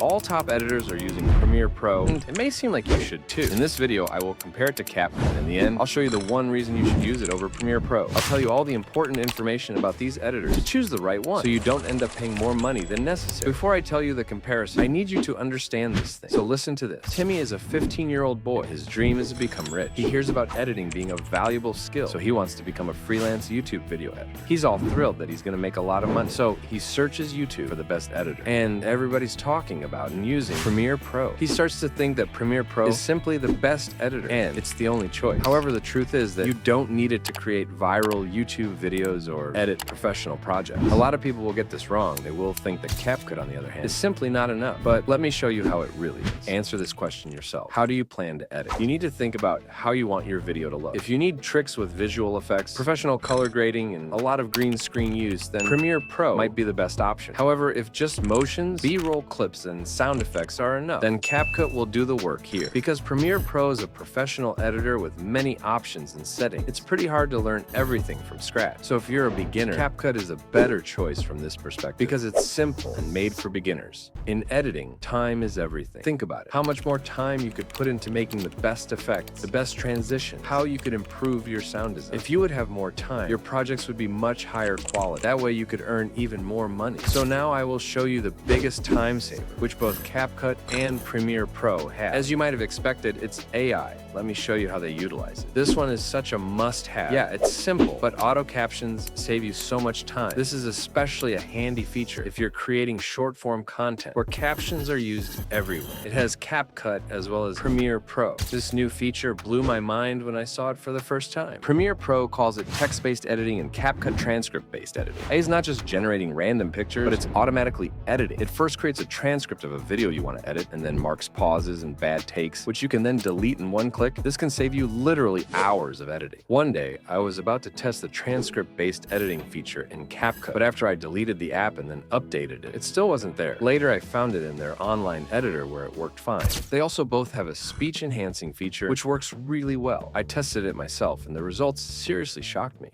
All top editors are using Premiere Pro, and it may seem like you should too. In this video, I will compare it to Capcut, and in the end, I'll show you the one reason you should use it over Premiere Pro. I'll tell you all the important information about these editors to choose the right one, so you don't end up paying more money than necessary. Before I tell you the comparison, I need you to understand this thing. So listen to this. Timmy is a 15-year-old boy. His dream is to become rich. He hears about editing being a valuable skill, so he wants to become a freelance YouTube video editor. He's all thrilled that he's going to make a lot of money, so he searches YouTube for the best editor, and everybody's talking about and using Premiere Pro. He starts to think that Premiere Pro is simply the best editor, and it's the only choice. However, the truth is that you don't need it to create viral YouTube videos or edit professional projects. A lot of people will get this wrong. They will think that Capcut, on the other hand, is simply not enough. But let me show you how it really is. Answer this question yourself. How do you plan to edit? You need to think about how you want your video to look. If you need tricks with visual effects, professional color grading, and a lot of green screen use, then Premiere Pro might be the best option. However, if just motions, B-roll clips, and sound effects are enough, then Capcut will do the work here. Because Premiere Pro is a professional editor with many options and settings, it's pretty hard to learn everything from scratch. So if you're a beginner, Capcut is a better choice from this perspective because it's simple and made for beginners. In editing, time is everything. Think about it. How much more time you could put into making the best effects, the best transition, how you could improve your sound design. If you would have more time, your projects would be much higher quality. That way you could earn even more money. So now I will show you the biggest time saver, which both Capcut and Premiere Pro have. As you might have expected, it's AI. Let me show you how they utilize it. This one is such a must-have. Yeah, it's simple, but auto captions save you so much time. This is especially a handy feature if you're creating short-form content where captions are used everywhere. It has Capcut as well as Premiere Pro. This new feature blew my mind when I saw it for the first time. Premiere Pro calls it text-based editing and Capcut transcript-based editing. AI is not just generating random pictures, but it's automatically editing. It first creates a transcript of a video you want to edit and then marks pauses and bad takes, which you can then delete in one click. This can save you literally hours of editing. One day, I was about to test the transcript-based editing feature in Capcut, but after I deleted the app and then updated it, it still wasn't there. Later, I found it in their online editor where it worked fine. They also both have a speech-enhancing feature, which works really well. I tested it myself, and the results seriously shocked me.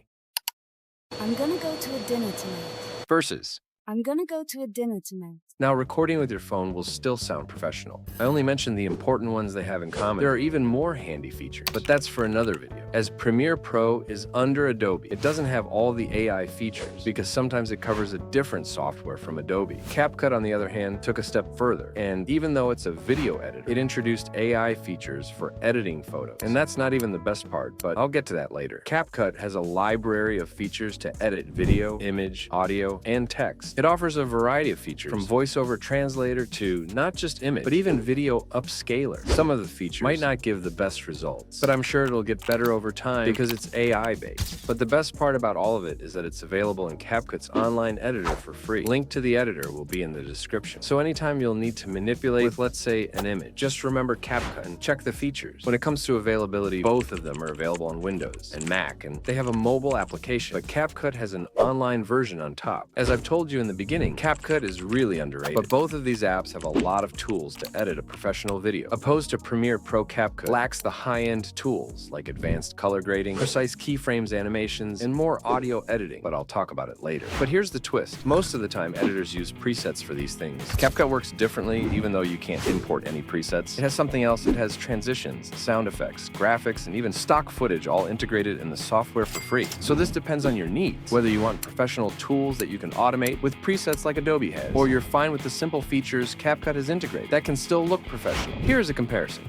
I'm gonna go to a dinner tonight. Versus, I'm gonna go to a dinner tonight. now, recording with your phone will still sound professional. I only mentioned the important ones they have in common. There are even more handy features, but that's for another video. As Premiere Pro is under Adobe, it doesn't have all the AI features because sometimes it covers a different software from Adobe. Capcut, on the other hand, took a step further, and even though it's a video editor, it introduced AI features for editing photos. And that's not even the best part, but I'll get to that later. Capcut has a library of features to edit video, image, audio, and text. It offers a variety of features, from voiceover translator to not just image, but even video upscaler. Some of the features might not give the best results, but I'm sure it'll get better over time because it's AI-based. But the best part about all of it is that it's available in Capcut's online editor for free. Link to the editor will be in the description. So anytime you'll need to manipulate with, let's say, an image, just remember Capcut and check the features. When it comes to availability, both of them are available on Windows and Mac, and they have a mobile application, but Capcut has an online version on top. As I've told you in the beginning, Capcut is really underrated, but both of these apps have a lot of tools to edit a professional video. Opposed to Premiere Pro, Capcut lacks the high-end tools like advanced color grading, precise keyframes animations, and more audio editing, but I'll talk about it later. But here's the twist. Most of the time, editors use presets for these things. Capcut works differently, even though you can't import any presets. It has something else. It has transitions, sound effects, graphics, and even stock footage all integrated in the software for free. So this depends on your needs, whether you want professional tools that you can automate with presets like Adobe has, or you're fine with the simple features Capcut has integrated that can still look professional. Here's a comparison.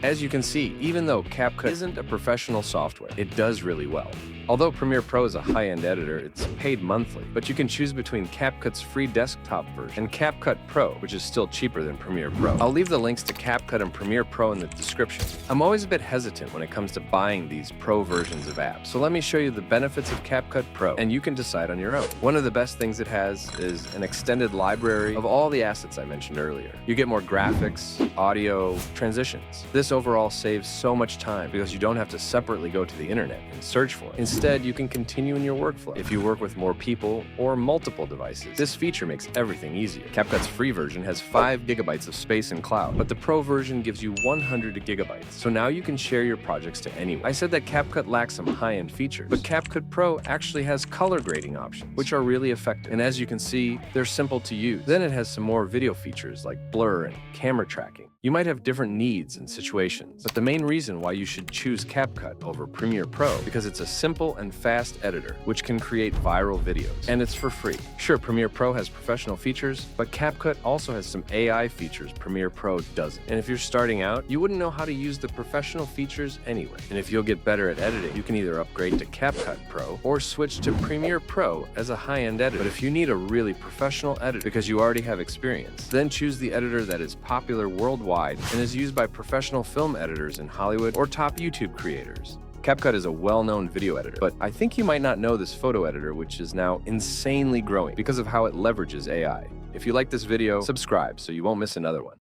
As you can see, even though Capcut isn't a professional software, it does really well. Although Premiere Pro is a high-end editor, it's paid monthly, but you can choose between Capcut's free desktop version and Capcut Pro, which is still cheaper than Premiere Pro. I'll leave the links to Capcut and Premiere Pro in the description. I'm always a bit hesitant when it comes to buying these Pro versions of apps, so let me show you the benefits of Capcut Pro, and you can decide on your own. One of the best things it has is an extended library of all the assets I mentioned earlier. You get more graphics, audio, transitions. This overall saves so much time because you don't have to separately go to the internet and search for it. Instead, you can continue in your workflow. If you work with more people or multiple devices, this feature makes everything easier. CapCut's free version has 5 gigabytes of space in cloud, but the Pro version gives you 100 gigabytes. So now you can share your projects to anyone. I said that CapCut lacks some high-end features, but CapCut Pro actually has color grading options, which are really effective. And as you can see, they're simple to use. Then it has some more video features like blur and camera tracking. You might have different needs and situations, but the main reason why you should choose CapCut over Premiere Pro because it's a simple and fast editor which can create viral videos, and it's for free. Sure, Premiere Pro has professional features, but CapCut also has some AI features Premiere Pro doesn't. And if you're starting out, you wouldn't know how to use the professional features anyway. And if you'll get better at editing, you can either upgrade to CapCut Pro or switch to Premiere Pro as a high-end editor. But if you need a really professional editor because you already have experience, then choose the editor that is popular worldwide and is used by professional film editors in Hollywood or top YouTube creators. CapCut is a well-known video editor, but I think you might not know this photo editor, which is now insanely growing because of how it leverages AI. If you like this video, subscribe so you won't miss another one.